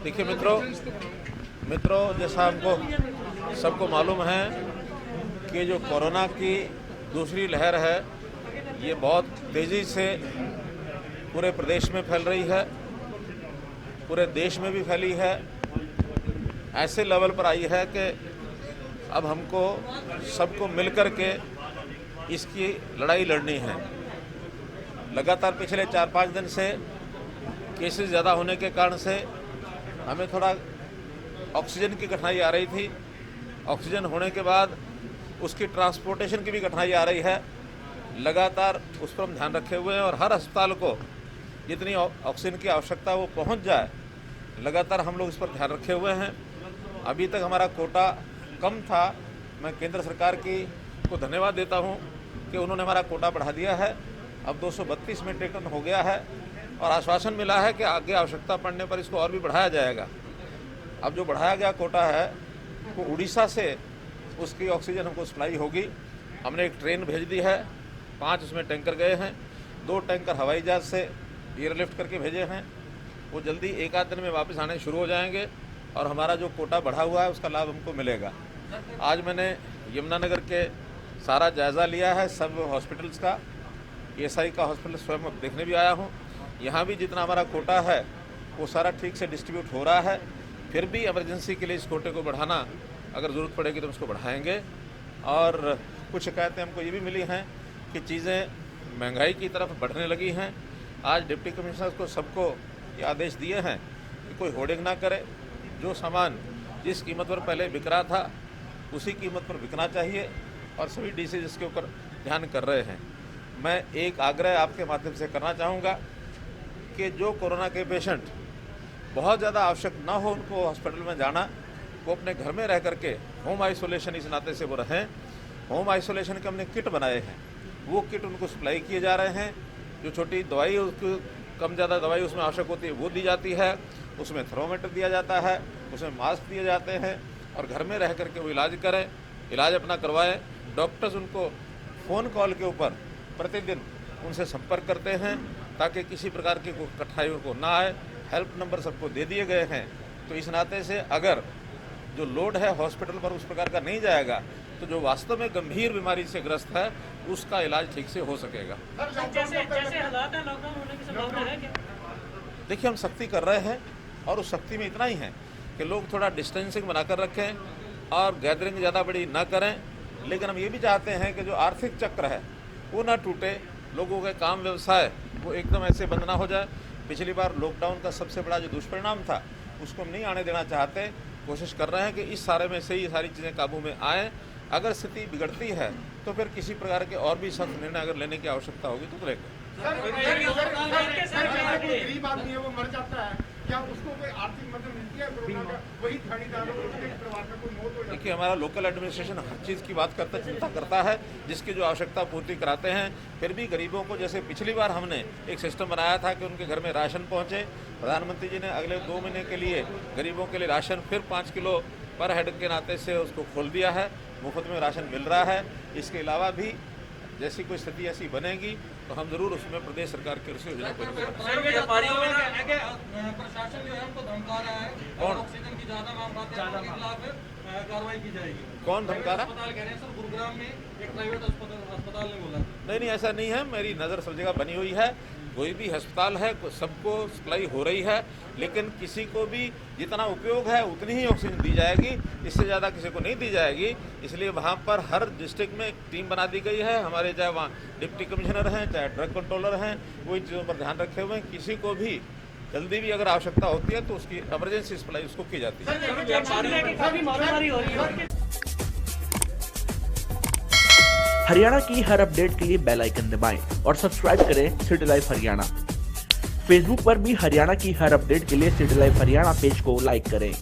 देखिए मित्रों जैसा हमको सबको मालूम है कि जो कोरोना की दूसरी लहर है ये बहुत तेज़ी से पूरे प्रदेश में फैल रही है, पूरे देश में भी फैली है। ऐसे लेवल पर आई है कि अब हमको सबको मिलकर के इसकी लड़ाई लड़नी है। लगातार पिछले 4-5 दिन से केसेस ज़्यादा होने के कारण से हमें थोड़ा ऑक्सीजन की कठिनाई आ रही थी। ऑक्सीजन होने के बाद उसकी ट्रांसपोर्टेशन की भी कठिनाई आ रही है। लगातार उस पर हम ध्यान रखे हुए हैं और हर अस्पताल को जितनी ऑक्सीजन की आवश्यकता वो पहुंच जाए, लगातार हम लोग इस पर ध्यान रखे हुए हैं। अभी तक हमारा कोटा कम था। मैं केंद्र सरकार को धन्यवाद देता हूं कि उन्होंने हमारा कोटा बढ़ा दिया है। अब 232 मीट्रिक टन हो गया है और आश्वासन मिला है कि आगे आवश्यकता पड़ने पर इसको और भी बढ़ाया जाएगा। अब जो बढ़ाया गया कोटा है वो उड़ीसा से उसकी ऑक्सीजन हमको सप्लाई होगी। हमने एक ट्रेन भेज दी है, 5 उसमें टैंकर गए हैं, 2 टैंकर हवाई जहाज से एयरलिफ्ट करके भेजे हैं। वो जल्दी 1 आध दिन में वापस आने शुरू हो जाएंगे और हमारा जो कोटा बढ़ा हुआ है उसका लाभ हमको मिलेगा। आज मैंने यमुनानगर के सारा जायज़ा लिया है, सब हॉस्पिटल्स का, एएसआई का हॉस्पिटल स्वयं देखने भी आया हूँ। यहाँ भी जितना हमारा कोटा है वो सारा ठीक से डिस्ट्रीब्यूट हो रहा है। फिर भी इमरजेंसी के लिए इस कोटे को बढ़ाना, अगर ज़रूरत पड़ेगी तो उसको बढ़ाएंगे। और कुछ शिकायतें हमको ये भी मिली हैं कि चीज़ें महंगाई की तरफ बढ़ने लगी हैं। आज डिप्टी कमिश्नर को सबको ये आदेश दिए हैं कि कोई होर्डिंग ना करे। जो सामान जिस कीमत पर पहले बिक रहा था उसी कीमत पर बिकना चाहिए और सभी डीसी इसके ऊपर ध्यान कर रहे हैं। मैं एक आग्रह आपके माध्यम से करना चाहूँगा कि जो कोरोना के पेशेंट बहुत ज़्यादा आवश्यक ना हो उनको हॉस्पिटल में जाना, वो अपने घर में रह करके होम आइसोलेशन इस नाते से वो रहें। होम आइसोलेशन के हमने किट बनाए हैं, वो किट उनको सप्लाई किए जा रहे हैं। जो छोटी दवाई उसको कम ज़्यादा दवाई उसमें आवश्यक होती है वो दी जाती है, उसमें थर्मोमीटर दिया जाता है, उसमें मास्क दिए जाते हैं और घर में रह करके वो इलाज करें, इलाज अपना करवाएं। डॉक्टर्स उनको फ़ोन कॉल के ऊपर प्रतिदिन उनसे संपर्क करते हैं ताकि किसी प्रकार की कठिनाई उनको ना आए। हेल्प नंबर सबको दे दिए गए हैं। तो इस नाते से अगर जो लोड है हॉस्पिटल पर उस प्रकार का नहीं जाएगा तो जो वास्तव में गंभीर बीमारी से ग्रस्त है उसका इलाज ठीक से हो सकेगा। जैसे हालात हैं, लॉकडाउन होने की संभावना है क्या? देखिए, हम सख्ती कर रहे हैं और उस सख्ती में इतना ही है कि लोग थोड़ा डिस्टेंसिंग बनाकर रखें और गैदरिंग ज़्यादा बड़ी ना करें। लेकिन हम ये भी चाहते हैं कि जो आर्थिक चक्र है वो ना टूटे, लोगों के काम व्यवसाय वो एकदम ऐसे बंद ना हो जाए। पिछली बार लॉकडाउन का सबसे बड़ा जो दुष्परिणाम था उसको हम नहीं आने देना चाहते। कोशिश कर रहे हैं कि इस सारे में से ही सारी चीज़ें काबू में आएँ। अगर स्थिति बिगड़ती है तो फिर किसी प्रकार के और भी सख्त निर्णय अगर लेने की आवश्यकता होगी तो लेंगे। गरीब आदमी है वो मर जाता है, क्या उसको कोई आर्थिक मदद मिलती है? कोरोना का वही दिहाड़ीदार उसके परिवार का कोई मौत हो जाती है? देखिए, हमारा लोकल एडमिनिस्ट्रेशन हर चीज़ की बात करता चिंता करता है, जिसकी जो आवश्यकता पूर्ति कराते हैं। फिर भी गरीबों को, जैसे पिछली बार हमने एक सिस्टम बनाया था कि उनके घर में राशन पहुँचे, प्रधानमंत्री जी ने अगले 2 महीने के लिए गरीबों के लिए राशन फिर 5 किलो पर हेड के नाते से उसको खोल दिया है। मुफ्त में राशन मिल रहा है। इसके अलावा भी जैसी कोई स्थिति ऐसी बनेगी तो हम जरूर उसमें प्रदेश सरकार की कृषि योजना को प्रशासन जो है हमको धमका रहा है और ऑक्सीजन की ज्यादा मांग करते हैं, उनके खिलाफ कार्रवाई की जाएगी। कौन धमका रहा? अस्पताल कह रहे हैं सर, गुरुग्राम में एक प्राइवेट अस्पताल ने बोला। नहीं, ऐसा नहीं है। मेरी नज़र सब जगह बनी हुई है। कोई भी अस्पताल है सबको सप्लाई हो रही है, लेकिन किसी को भी जितना उपयोग है उतनी ही ऑक्सीजन दी जाएगी, इससे ज़्यादा किसी को नहीं दी जाएगी। इसलिए वहाँ पर हर डिस्ट्रिक्ट में एक टीम बना दी गई है। हमारे चाहे वहाँ डिप्टी कमिश्नर हैं, चाहे ड्रग कंट्रोलर हैं, वो इन चीज़ों पर ध्यान रखे हुए हैं। किसी को भी जल्दी भी अगर आवश्यकता होती है तो उसकी इमरजेंसी सप्लाई उसको की जाती है। हरियाणा की हर अपडेट के लिए बेल आइकन दबाएं और सब्सक्राइब करें सिटी लाइव हरियाणा। फेसबुक पर भी हरियाणा की हर अपडेट के लिए सिटी लाइव हरियाणा पेज को लाइक करें।